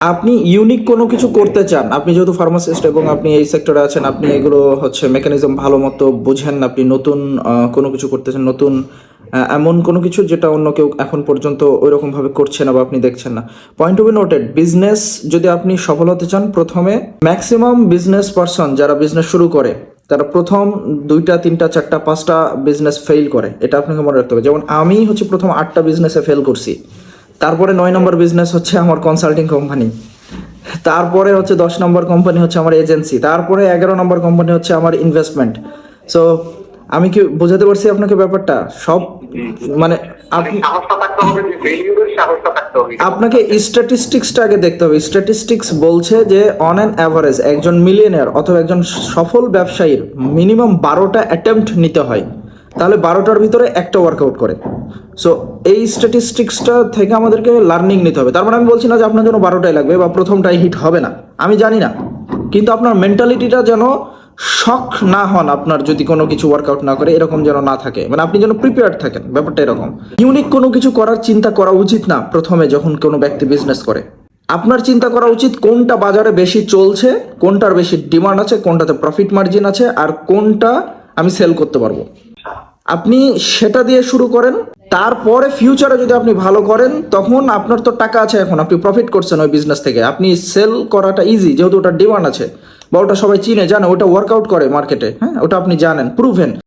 আপনি ইউনিক কোনো কিছু করতে চান, আপনি যেহেতু ফার্মাসিস্ট এবং আপনি এই সেক্টরে আছেন, আপনি এগুলো হচ্ছে মেকানিজম ভালো মতো বুঝেন, আপনি নতুন কোনো কিছু করতেছেন, নতুন এমন কোনো কিছু যেটা অন্য কেউ এখন পর্যন্ত ওই রকম ভাবে করছে না বা আপনি দেখছেন না। Point to be noted, business যদি আপনি সফল হতে চান, প্রথমে ম্যাক্সিমাম বিজনেস পারসন যারা বিজনেস শুরু করে তারা প্রথম 2টা 3টা 4টা 5টা বিজনেস ফেল করে, এটা আপনাকে মনে রাখতে হবে। যেমন আমি হচ্ছে প্রথম 8টা বিজনেসে ফেল করছি, তারপরে 9 নম্বর বিজনেস হচ্ছে আমার কনসাল্টিং কোম্পানি, তারপরে হচ্ছে 10 নম্বর কোম্পানি হচ্ছে আমার এজেন্সি, তারপরে 11 নম্বর কোম্পানি হচ্ছে আমার ইনভেস্টমেন্ট। সো আমি কি বোঝাতে পারছি আপনাকে ব্যাপারটা? সব জি, জি। মানে মানে সাহসটা থাকতে হবে, যে ফেইলিউরের সাহসটা থাকতে হবে। আপনাকে স্ট্যাটিস্টিক্সটা আগে দেখতে হবে। স্ট্যাটিস্টিক্স বলছে যে অন অ্যান অ্যাভারেজ একজন মিলিয়নিয়ার অথবা একজন সফল ব্যবসায়ীর মিনিমাম 12টা অ্যাটেম্প্ট নিতে হয়, তাহলে 12টার ভিতরে একটা ওয়ার্কআউট করে। সো এই স্ট্যাটিস্টিক্সটা থেকে আমাদেরকে লার্নিং নিতে হবে। তার মানে আমি বলছি না যে আপনার জন্য 12টাই লাগবে বা প্রথমটাই হিট হবে না, আমি জানি না, কিন্তু আপনার মেন্টালিটিটা যেন শক না হন, আপনার যদি কোনো কিছু ওয়ার্কআউট না করে এরকম যেন না থাকে, মানে আপনি যেন প্রিপেয়ার্ড থাকেন। ব্যাপারটা এরকম। ইউনিক কোনো কিছু করার চিন্তা করা উচিত না প্রথমে যখন কোনো ব্যক্তি বিজনেস করে। আপনার চিন্তা করা উচিত কোনটা বাজারে বেশি চলছে, কোনটার বেশি ডিমান্ড আছে, কোনটাতে প্রফিট মার্জিন আছে, আর কোনটা আমি সেল করতে পারবো। আপনি সেটা দিয়ে শুরু করেন। তারপরে ফিউচারে যদি আপনি ভালো করেন, তখন আপনার তো টাকা আছে, এখন আপনি প্রফিট করছেন ওই বিজনেস থেকে, আপনি সেল করাটা ইজি, যেহেতু ওটার ডিমান্ড আছে বা ওটা সবাই চিনে জানে, ওটা ওয়ার্কআউট করে মার্কেটে, হ্যাঁ, ওটা আপনি জানেন, প্রুভেন।